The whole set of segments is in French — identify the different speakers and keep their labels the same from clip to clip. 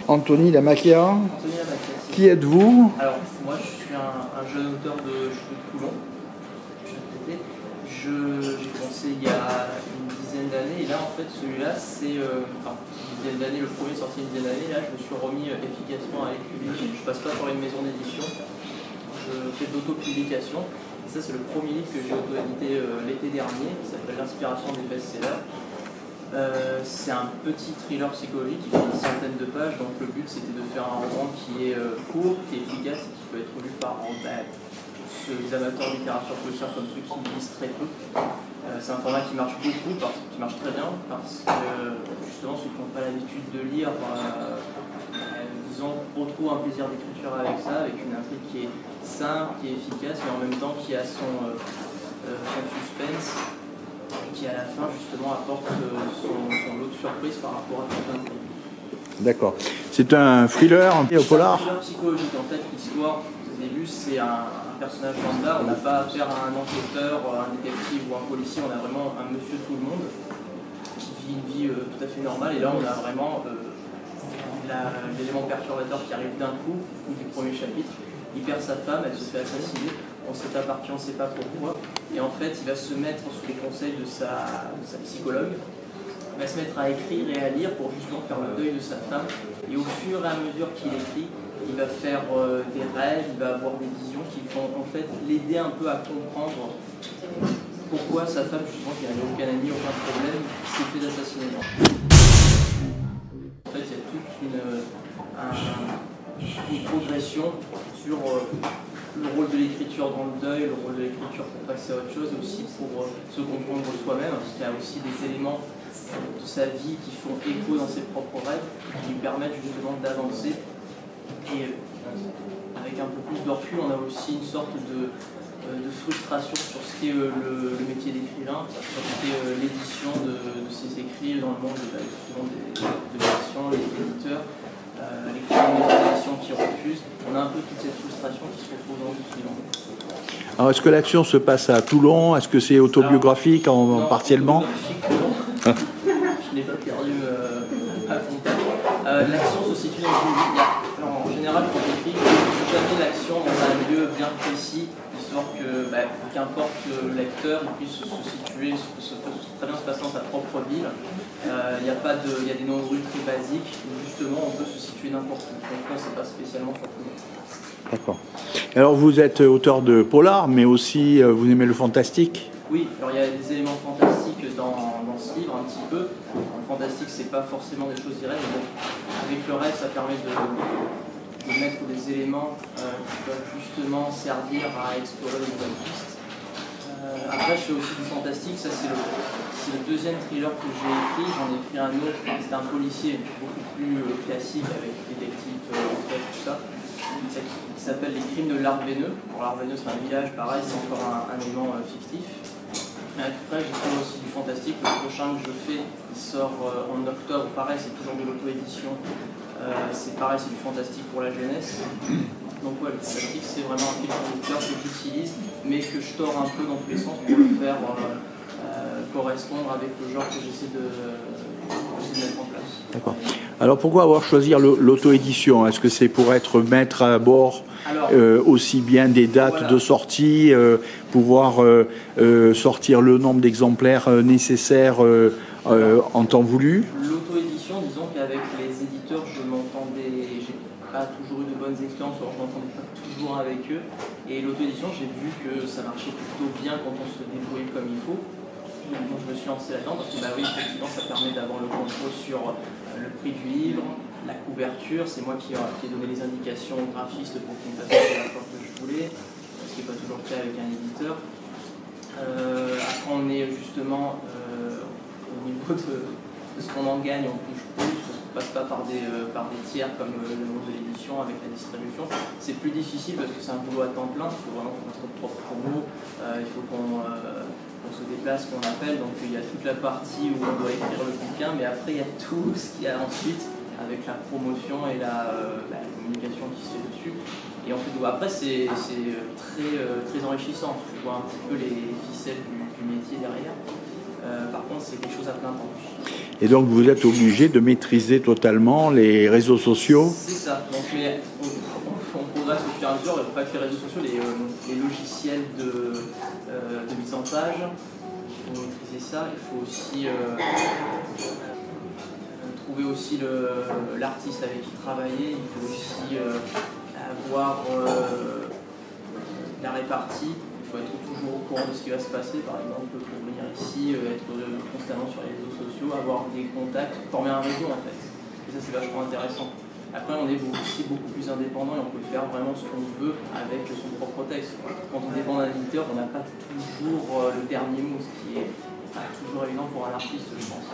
Speaker 1: Anthony Lamacchia.
Speaker 2: Anthony Lamacchia.
Speaker 1: Qui êtes-vous?
Speaker 2: Alors, moi, je suis un jeune auteur de Toulon. J'ai commencé il y a une dizaine d'années, et là, en fait, celui-là, c'est... enfin, une dizaine d'années, le premier sorti une dizaine d'années, là, je me suis remis efficacement à l'écrire. Je passe pas par une maison d'édition, je fais de l'autopublication. Et ça, c'est le premier livre que j'ai auto-édité l'été dernier, qui s'appelle L'inspiration des best-sellers. C'est un petit thriller psychologique qui fait une centaine de pages, donc le but c'était de faire un roman qui est court, qui est efficace et qui peut être lu par les amateurs de littérature policière comme ceux qui lisent très peu. C'est un format qui marche beaucoup, qui marche très bien, parce que justement ceux qui n'ont pas l'habitude de lire, disons, retrouvent un plaisir d'écriture avec ça, avec une intrigue qui est simple, qui est efficace, mais en même temps qui a son suspense. Qui à la fin justement apporte son lot de surprise par rapport à toute l'intrigue.
Speaker 1: D'accord. C'est un thriller, un polar?
Speaker 2: C'est un thriller psychologique. En fait, l'histoire, au début, c'est un personnage lambda. On n'a pas affaire à un enquêteur, un détective ou un policier. On a vraiment un monsieur tout le monde qui vit une vie tout à fait normale. Et là, on a vraiment l'élément perturbateur qui arrive d'un coup, du premier chapitre. Il perd sa femme, elle se fait assassiner. On ne sait pas par qui, on ne sait pas pourquoi. Et en fait, il va se mettre sous les conseils de sa psychologue. Il va se mettre à écrire et à lire pour justement faire le deuil de sa femme. Et au fur et à mesure qu'il écrit, il va faire des rêves, il va avoir des visions qui vont en fait l'aider un peu à comprendre pourquoi sa femme, justement, qui n'avait aucun ami, aucun problème, s'est fait assassiner. En fait, il y a toute une progression sur le rôle de l'écriture dans le deuil, le rôle de l'écriture pour passer à autre chose, et aussi pour se comprendre soi-même, parce qu'il y a aussi des éléments de sa vie qui font écho dans ses propres rêves, qui lui permettent justement d'avancer. Et avec un peu plus de recul, on a aussi une sorte de frustration sur ce qu'est le métier d'écrivain, sur ce qu'est l'édition de ses écrits dans le monde de l'édition, les éditeurs. Les éditions qui refusent, on a un peu toute cette frustration qui se retrouve dans le suivant.
Speaker 1: Alors, est-ce que l'action se passe à Toulon? Est-ce que c'est autobiographique partiellement?
Speaker 2: Je n'ai pas perdu à contact. L'action se situe dans une ville. En général, quand on écrit, jamais l'action dans un lieu bien précis, histoire que, qu'importe le lecteur, il puisse se situer, très bien se passer dans sa propre ville. Il y a des noms de rues très basiques où justement on peut se situer n'importe où. Donc là, c'est pas spécialement sur tout le monde.
Speaker 1: D'accord. Alors vous êtes auteur de polar, mais aussi vous aimez le fantastique?
Speaker 2: Oui, alors il y a des éléments fantastiques dans ce livre un petit peu. Le fantastique, c'est pas forcément des choses directes, mais bon, avec le rêve, ça permet de mettre des éléments qui peuvent justement servir à explorer de nouvelles pistes. Après, je fais aussi du fantastique, ça c'est le deuxième thriller que j'ai écrit. J'en ai écrit un autre, c'est un policier beaucoup plus classique avec détective, enquête, tout ça, qui s'appelle Les Crimes de l'Arbre Veineux. Bon, l'Arbre Veineux, c'est un village, pareil, c'est encore un élément fictif. Mais après, j'ai fait aussi du fantastique. Le prochain que je fais, il sort en octobre, pareil, c'est toujours de l'auto-édition. C'est pareil, c'est du fantastique pour la jeunesse. Donc ouais, le fantastique, c'est vraiment un fil conducteur que j'utilise, mais que je tords un peu dans tous les sens pour le faire correspondre avec le genre que j'essaie de mettre en place.
Speaker 1: D'accord. Alors pourquoi avoir choisi l'auto-édition? Est-ce que c'est pour être maître à bord aussi bien des dates de sortie, pouvoir sortir le nombre d'exemplaires nécessaires en temps voulu?
Speaker 2: L'auto-édition, disons qu'avec les éditeurs, j'ai pas toujours eu de bonnes expériences, alors je m'entendais pas toujours avec eux. Et l'auto-édition, j'ai vu que ça marchait plutôt bien quand on se débrouille comme il faut. Donc je me suis lancé là-dedans parce que oui, effectivement, ça permet d'avoir le contrôle sur le prix du livre, la couverture. C'est moi qui ai donné les indications au graphiste pour qu'il me fasse la forme que je voulais, ce qui n'est pas toujours le cas avec un éditeur. Après, on est justement au niveau de ce qu'on en gagne, on touche plus, parce qu'on ne passe pas par des tiers comme le monde de l'édition avec la distribution. C'est plus difficile parce que c'est un boulot à temps plein, il faut vraiment qu'on fasse notre propre promo, il faut qu'on se déplace, qu'on appelle, donc il y a toute la partie où on doit écrire le bouquin, mais après il y a tout ce qu'il y a ensuite avec la promotion et la communication qui se fait dessus. Et en fait, après c'est très enrichissant, je vois un petit peu les ficelles du métier derrière. Par contre, c'est quelque chose à plein temps.
Speaker 1: Et donc vous êtes obligé de maîtriser totalement les réseaux sociaux.
Speaker 2: C'est ça. Donc, mais on progresse au fur et à mesure. Pas que les réseaux sociaux, les logiciels de mise en page. Il faut maîtriser ça. Il faut aussi trouver aussi l'artiste avec qui travailler. Il faut aussi avoir la répartie. Il faut être toujours au courant de ce qui va se passer, par exemple, pour venir ici, être constamment sur les réseaux sociaux, avoir des contacts, former un réseau en fait. Et ça, c'est vachement intéressant. Après, on est aussi beaucoup plus indépendant et on peut faire vraiment ce qu'on veut avec son propre texte. Quand on dépend d'un éditeur, on n'a pas toujours le dernier mot, ce qui est pas toujours évident pour un artiste, je pense.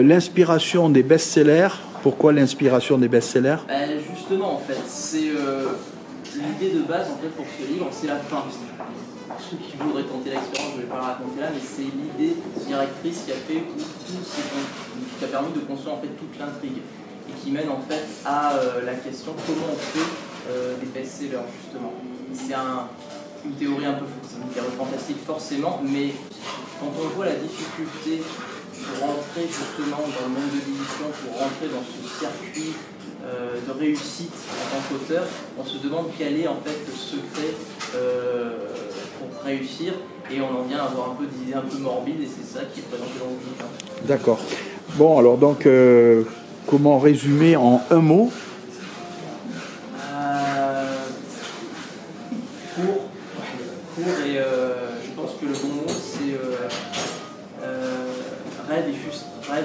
Speaker 1: L'inspiration des best-sellers, pourquoi l'inspiration des best-sellers?
Speaker 2: Justement, en fait, c'est l'idée de base en fait, pour ce livre, c'est la fin. Pour ceux qui voudraient tenter l'expérience, je ne vais pas la raconter là, mais c'est l'idée directrice qui a fait qui a permis de construire en fait toute l'intrigue et qui mène en fait à la question comment on fait des best-sellers justement. C'est une théorie un peu fantastique forcément, mais quand on voit la difficulté pour rentrer justement dans le monde de l'édition, pour rentrer dans ce circuit de réussite en tant qu'auteur, on se demande quel est en fait le secret pour réussir, et on en vient à avoir un peu d'idées un peu morbides, et c'est ça qui est présenté dans le bouquin.
Speaker 1: D'accord. Bon, alors donc, comment résumer en un mot?
Speaker 2: Court, et je pense que le bon mot c'est rêve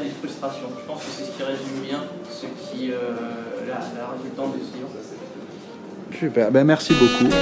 Speaker 2: et frustration. Je pense que c'est ce qui résume bien la résultante de ce livre.
Speaker 1: Super, ben merci beaucoup.